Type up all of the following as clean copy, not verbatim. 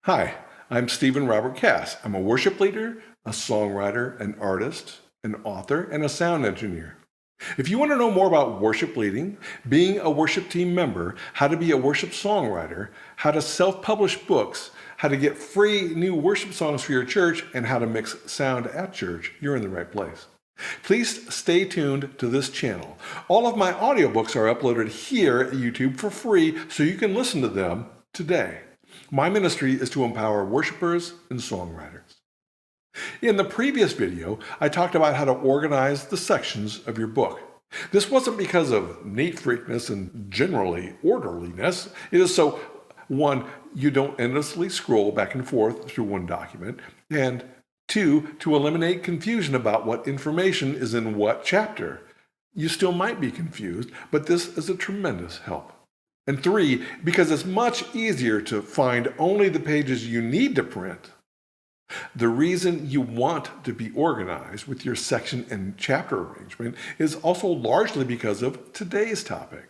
Hi, I'm Stephen Robert Cass. I'm a worship leader, a songwriter, an artist, an author, and a sound engineer. If you want to know more about worship leading, being a worship team member, how to be a worship songwriter, how to self-publish books, how to get free new worship songs for your church, and how to mix sound at church, you're in the right place. Please stay tuned to this channel. All of my audiobooks are uploaded here at YouTube for free so you can listen to them today. My ministry is to empower worshipers and songwriters. In the previous video, I talked about how to organize the sections of your book. This wasn't because of neat freakness and generally orderliness. It is so, one, you don't endlessly scroll back and forth through one document, and two, to eliminate confusion about what information is in what chapter. You still might be confused, but this is a tremendous help. And three, because it's much easier to find only the pages you need to print. The reason you want to be organized with your section and chapter arrangement is also largely because of today's topic,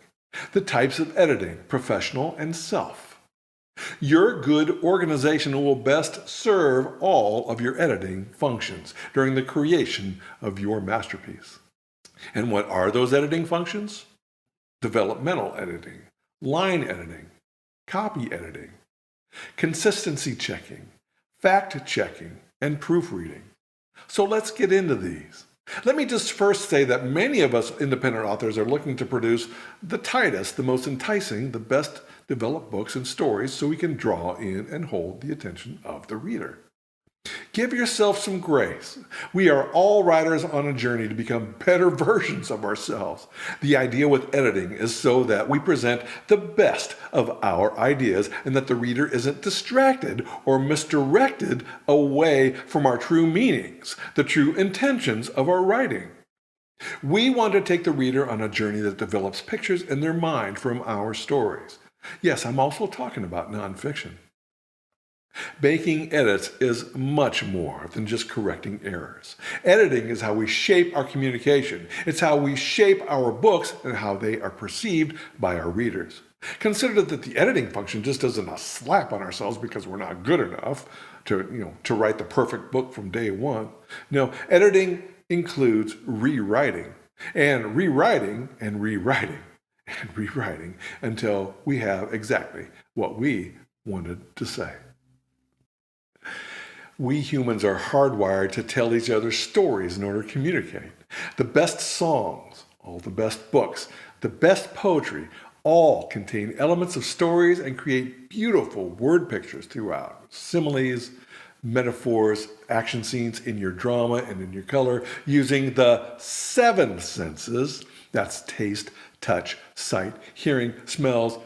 the types of editing, professional and self. Your good organization will best serve all of your editing functions during the creation of your masterpiece. And what are those editing functions? Developmental editing, line editing, copy editing, consistency checking, fact-checking, and proofreading. So let's get into these. Let me just first say that many of us independent authors are looking to produce the tightest, the most enticing, the best developed books and stories so we can draw in and hold the attention of the reader. Give yourself some grace. We are all writers on a journey to become better versions of ourselves. The idea with editing is so that we present the best of our ideas and that the reader isn't distracted or misdirected away from our true meanings, the true intentions of our writing. We want to take the reader on a journey that develops pictures in their mind from our stories. Yes, I'm also talking about nonfiction. Making edits is much more than just correcting errors. Editing is how we shape our communication. It's how we shape our books and how they are perceived by our readers. Consider that the editing function just isn't a slap on ourselves because we're not good enough to write the perfect book from day one. No, editing includes rewriting and rewriting and rewriting and rewriting until we have exactly what we wanted to say. We humans are hardwired to tell each other stories in order to communicate. The best songs, all the best books, the best poetry, all contain elements of stories and create beautiful word pictures throughout. Similes, metaphors, action scenes in your drama and in your color, using the 7 senses, that's taste, touch, sight, hearing, smells,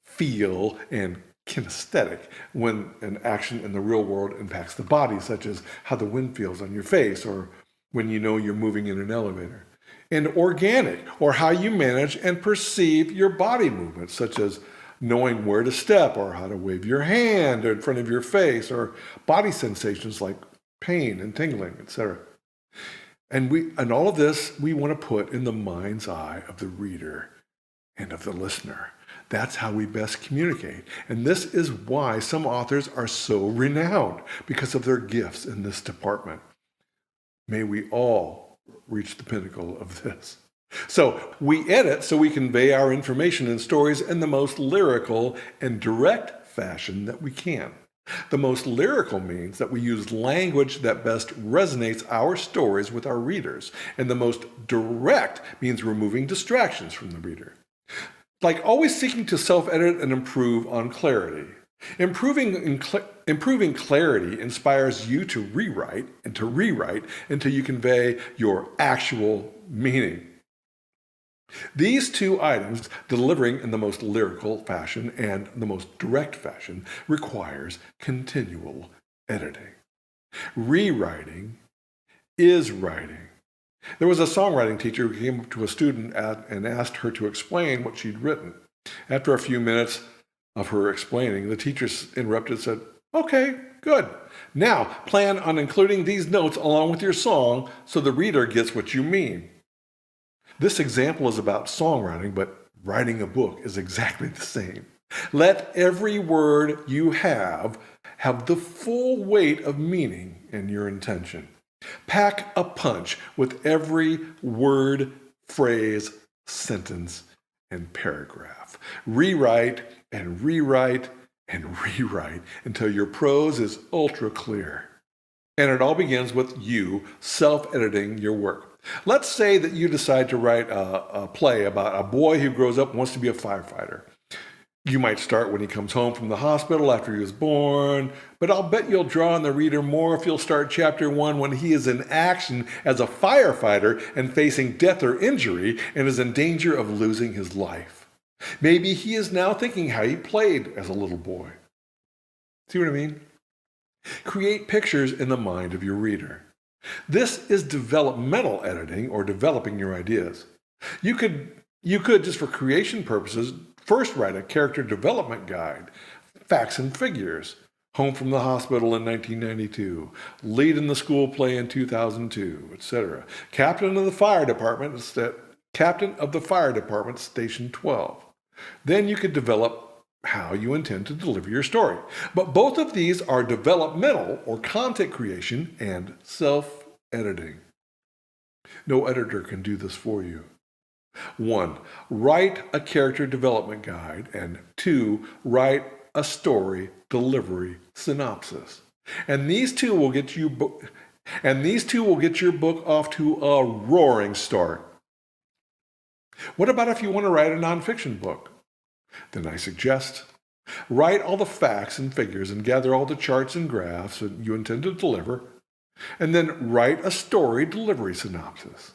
feel, and kinesthetic, when an action in the real world impacts the body, such as how the wind feels on your face or when you know you're moving in an elevator. And organic, or how you manage and perceive your body movements, such as knowing where to step or how to wave your hand in front of your face, or body sensations like pain and tingling, etc. And all of this we want to put in the mind's eye of the reader and of the listener. That's how we best communicate. And this is why some authors are so renowned, because of their gifts in this department. May we all reach the pinnacle of this. So we edit so we convey our information and stories in the most lyrical and direct fashion that we can. The most lyrical means that we use language that best resonates our stories with our readers. And the most direct means removing distractions from the reader. Like always seeking to self-edit and improve on clarity. Improving clarity inspires you to rewrite until you convey your actual meaning. These two items, delivering in the most lyrical fashion and the most direct fashion, requires continual editing. Rewriting is writing. There was a songwriting teacher who came up to a student and asked her to explain what she'd written. After a few minutes of her explaining, the teacher interrupted and said, "Okay, good. Now plan on including these notes along with your song so the reader gets what you mean." This example is about songwriting, but writing a book is exactly the same. Let every word you have have the full weight of meaning in your intention. Pack a punch with every word, phrase, sentence, and paragraph. Rewrite and rewrite and rewrite until your prose is ultra clear. And it all begins with you self-editing your work. Let's say that you decide to write a play about a boy who grows up and wants to be a firefighter. You might start when he comes home from the hospital after he was born, but I'll bet you'll draw on the reader more if you'll start chapter 1 when he is in action as a firefighter and facing death or injury and is in danger of losing his life. Maybe he is now thinking how he played as a little boy. See what I mean? Create pictures in the mind of your reader. This is developmental editing, or developing your ideas. You could, just for creation purposes, first write a character development guide, facts and figures, home from the hospital in 1992, lead in the school play in 2002, etc. Captain of the fire department, Station 12. Then you could develop how you intend to deliver your story. But both of these are developmental, or content creation, and self-editing. No editor can do this for you. 1. Write a character development guide, and 2. Write a story delivery synopsis. And these two will get your book off to a roaring start. What about if you want to write a nonfiction book? Then I suggest write all the facts and figures and gather all the charts and graphs that you intend to deliver, and then write a story delivery synopsis.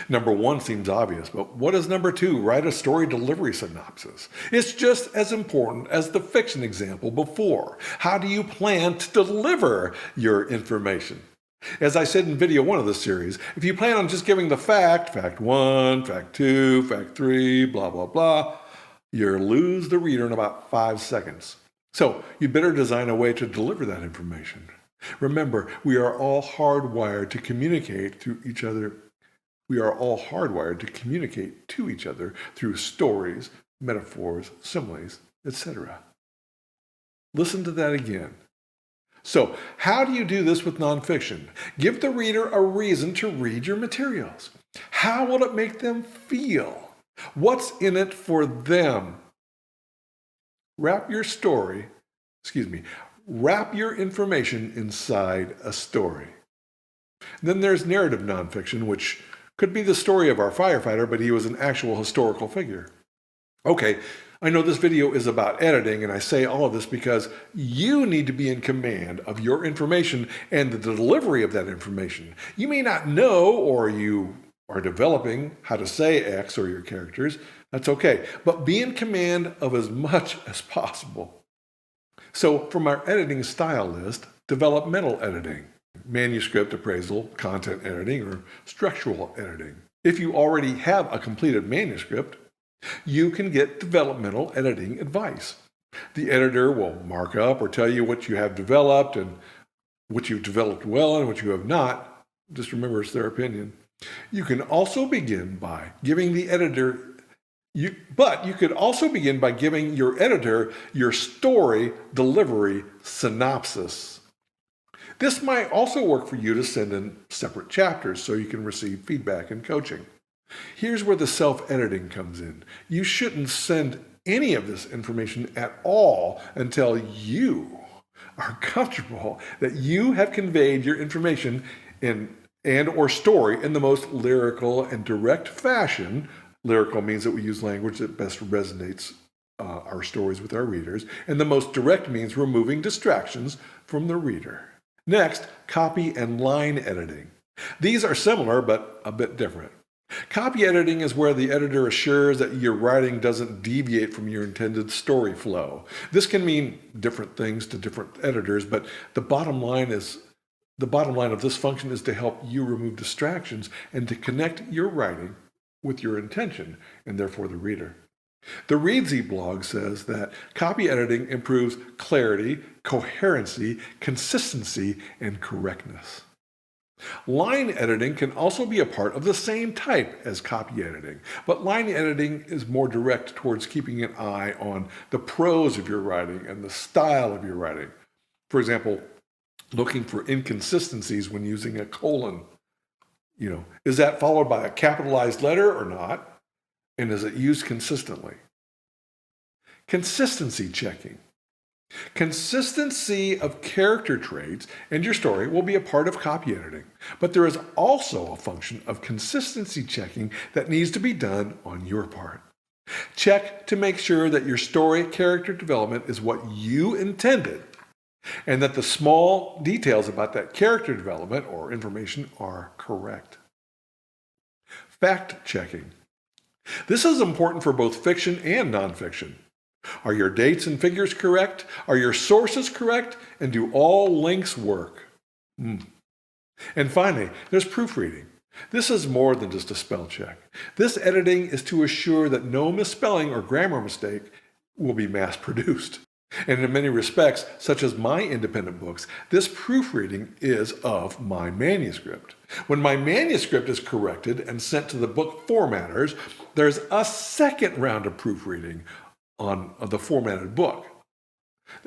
Number 1 seems obvious, but what is number 2? Write a story delivery synopsis. It's just as important as the fiction example before. How do you plan to deliver your information? As I said in video 1 of this series, if you plan on just giving the fact 1, fact 2, fact 3, blah, blah, blah, you'll lose the reader in about 5 seconds. So you'd better design a way to deliver that information. Remember, we are all hardwired to communicate to each other. We are all hardwired to communicate to each other through stories, metaphors, similes, etc. Listen to that again. So, how do you do this with nonfiction? Give the reader a reason to read your materials. How will it make them feel? What's in it for them? Wrap your information inside a story. Then there's narrative nonfiction, which could be the story of our firefighter, but he was an actual historical figure. Okay, I know this video is about editing, and I say all of this because you need to be in command of your information and the delivery of that information. You may not know, or you are developing how to say X or your characters. That's okay, but be in command of as much as possible. So from our editing style list, developmental editing, manuscript appraisal, content editing, or structural editing. If you already have a completed manuscript, you can get developmental editing advice. The editor will mark up or tell you what you have developed and what you've developed well and what you have not. Just remember, it's their opinion. You can also begin by giving the editor you could also begin by giving your editor your story delivery synopsis. This might also work for you to send in separate chapters so you can receive feedback and coaching. Here's where the self-editing comes in. You shouldn't send any of this information at all until you are comfortable that you have conveyed your information or story in the most lyrical and direct fashion. Lyrical means that we use language that best resonates our stories with our readers, and the most direct means removing distractions from the reader. Next, copy and line editing. These are similar but a bit different. Copy editing is where the editor assures that your writing doesn't deviate from your intended story flow. This can mean different things to different editors, but the bottom line of this function is to help you remove distractions and to connect your writing with your intention and therefore the reader. The Reedsy blog says that copy editing improves clarity, coherency, consistency, and correctness. Line editing can also be a part of the same type as copy editing, but line editing is more direct towards keeping an eye on the prose of your writing and the style of your writing. For example, looking for inconsistencies when using a colon. Is that followed by a capitalized letter or not? And is it used consistently? Consistency checking. Consistency of character traits in your story will be a part of copy editing, but there is also a function of consistency checking that needs to be done on your part. Check to make sure that your story character development is what you intended and that the small details about that character development or information are correct. Fact checking. This is important for both fiction and nonfiction. Are your dates and figures correct? Are your sources correct? And do all links work? And finally, there's proofreading. This is more than just a spell check. This editing is to assure that no misspelling or grammar mistake will be mass-produced. And in many respects, such as my independent books, this proofreading is of my manuscript. When my manuscript is corrected and sent to the book formatters, there's a second round of proofreading on the formatted book.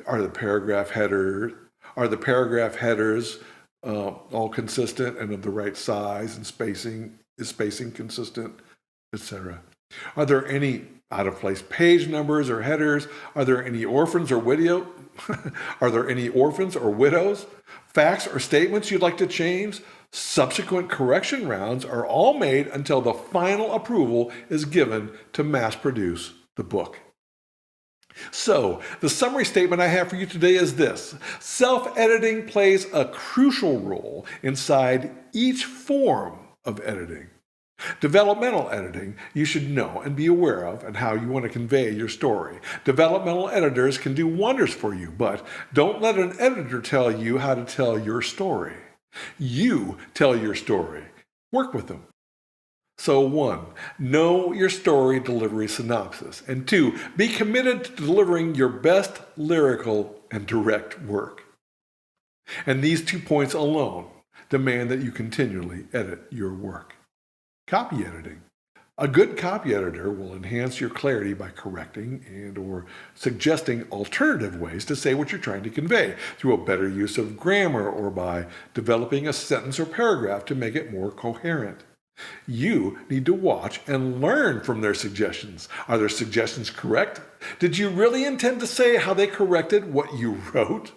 Are the paragraph headers all consistent and of the right size, and is spacing consistent, etc.? Are there any out-of-place page numbers or headers? Are there any orphans or widows? Facts or statements you'd like to change? Subsequent correction rounds are all made until the final approval is given to mass produce the book. So, the summary statement I have for you today is this. Self-editing plays a crucial role inside each form of editing. Developmental editing you should know and be aware of and how you want to convey your story. Developmental editors can do wonders for you, but don't let an editor tell you how to tell your story. You tell your story. Work with them. So 1, know your story delivery synopsis. And 2, be committed to delivering your best lyrical and direct work. And these 2 points alone demand that you continually edit your work. Copy editing. A good copy editor will enhance your clarity by correcting and/or suggesting alternative ways to say what you're trying to convey through a better use of grammar or by developing a sentence or paragraph to make it more coherent. You need to watch and learn from their suggestions. Are their suggestions correct? Did you really intend to say how they corrected what you wrote?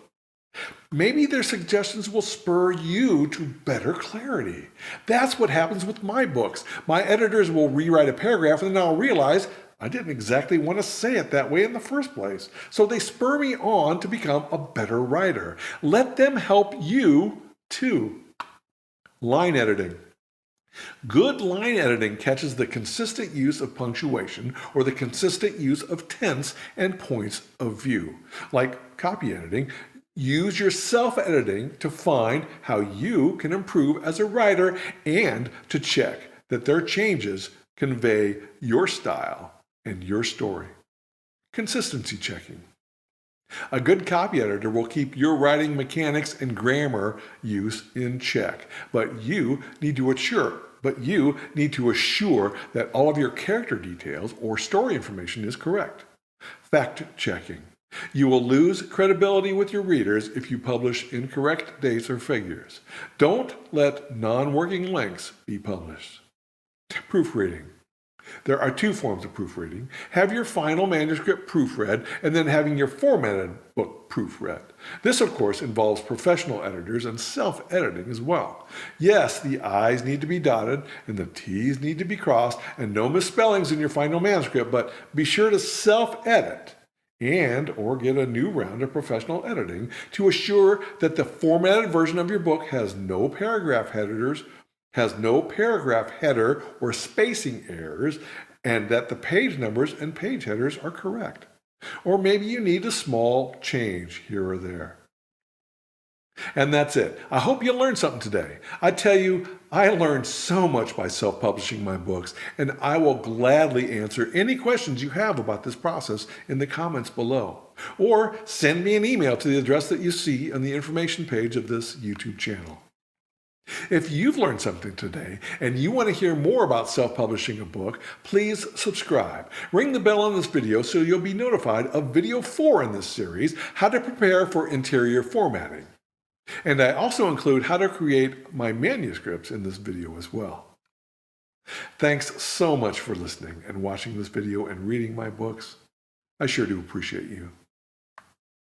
Maybe their suggestions will spur you to better clarity. That's what happens with my books. My editors will rewrite a paragraph and then I'll realize I didn't exactly want to say it that way in the first place. So they spur me on to become a better writer. Let them help you too. Line editing. Good line editing catches the consistent use of punctuation or the consistent use of tense and points of view. Like copy editing, use your self-editing to find how you can improve as a writer and to check that their changes convey your style and your story. Consistency checking. A good copy editor will keep your writing mechanics and grammar use in check, but you need to assure that all of your character details or story information is correct. Fact checking. You will lose credibility with your readers if you publish incorrect dates or figures. Don't let non-working links be published. Proofreading. There are 2 forms of proofreading. Have your final manuscript proofread and then having your formatted book proofread. This, of course, involves professional editors and self-editing as well. Yes, the I's need to be dotted and the T's need to be crossed and no misspellings in your final manuscript, but be sure to self-edit or get a new round of professional editing to assure that the formatted version of your book has no paragraph header or spacing errors, and that the page numbers and page headers are correct. Or maybe you need a small change here or there. And that's it. I hope you learned something today. I tell you, I learned so much by self-publishing my books, and I will gladly answer any questions you have about this process in the comments below. Or send me an email to the address that you see on the information page of this YouTube channel. If you've learned something today and you want to hear more about self-publishing a book, please subscribe. Ring the bell on this video so you'll be notified of video 4 in this series, How to Prepare for Interior Formatting. And I also include how to create my manuscripts in this video as well. Thanks so much for listening and watching this video and reading my books. I sure do appreciate you.